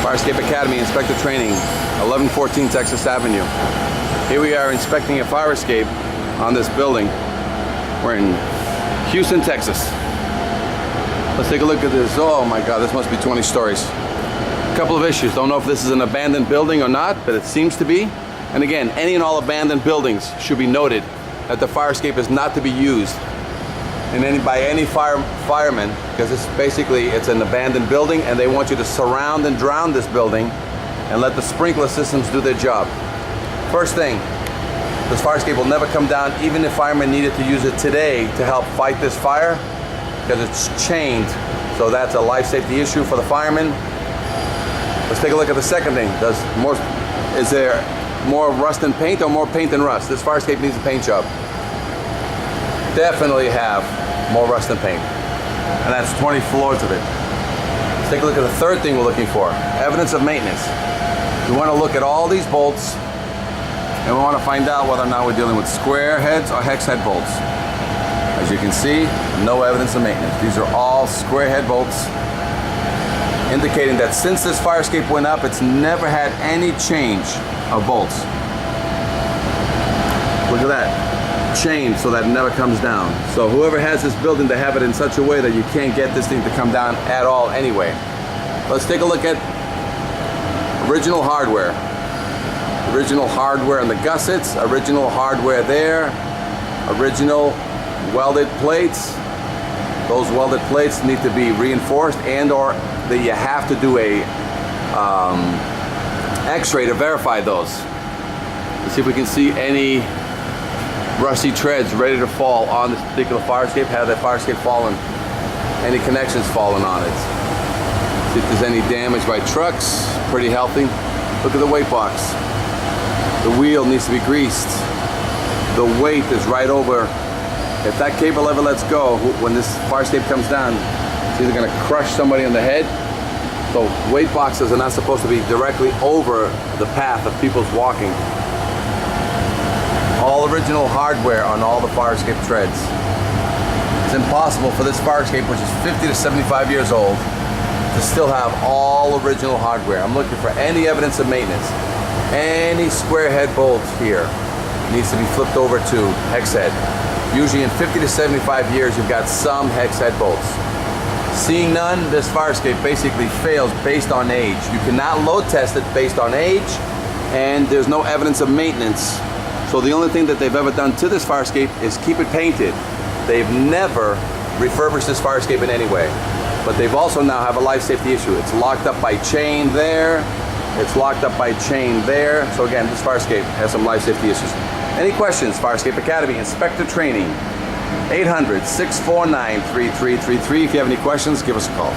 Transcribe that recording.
Farescape Academy Inspector Training, 1114 Texas Avenue. Here we are inspecting a fire escape on this building. We're in Houston, Texas. Let's take a look at this. Oh my God, this must be 20 stories. A couple of issues. Don't know if this is an abandoned building or not, but it seems to be. And again, any and all abandoned buildings should be noted that the fire escape is not to be used by any fireman, because it's an abandoned building and they want you to surround and drown this building and let the sprinkler systems do their job. First thing, this fire escape will never come down even if firemen needed to use it today to help fight this fire, because it's chained. So that's a life safety issue for the firemen. Let's take a look at the second thing. Is there more rust than paint or more paint than rust? This fire escape needs a paint job. Definitely have more rust than paint. And that's 20 floors of it. Let's take a look at the third thing we're looking for. Evidence of maintenance. We want to look at all these bolts and we want to find out whether or not we're dealing with square heads or hex head bolts. As you can see, no evidence of maintenance. These are all square head bolts, indicating that since this fire escape went up, it's never had any change of bolts. Look at that. Chained so that it never comes down. So whoever has this building, to have it in such a way that you can't get this thing to come down at all anyway. Let's take a look at original hardware. Original hardware in the gussets, original hardware there, original welded plates. Those welded plates need to be reinforced, and or that you have to do a x-ray to verify those. Let's see if we can see any rusty treads ready to fall on this particular fire escape. Have that fire escape fallen? Any connections fallen on it? See if there's any damage by trucks. Pretty healthy. Look at the weight box. The wheel needs to be greased. The weight is right over. If that cable ever lets go, when this fire escape comes down, it's either going to crush somebody on the head. So weight boxes are not supposed to be directly over the path of people's walking. All original hardware on all the fire escape treads. It's impossible for this fire escape, which is 50 to 75 years old, to still have all original hardware. I'm looking for any evidence of maintenance. Any square head bolts here needs to be flipped over to hex head. Usually in 50 to 75 years, you've got some hex head bolts. Seeing none, this fire escape basically fails based on age. You cannot load test it based on age, and there's no evidence of maintenance. So the only thing that they've ever done to this fire escape is keep it painted. They've never refurbished this fire escape in any way. But they've also now have a life safety issue. It's locked up by chain there. It's locked up by chain there. So again, this fire escape has some life safety issues. Any questions? Fire Escape Academy Inspector Training, 800-649-3333. If you have any questions, give us a call.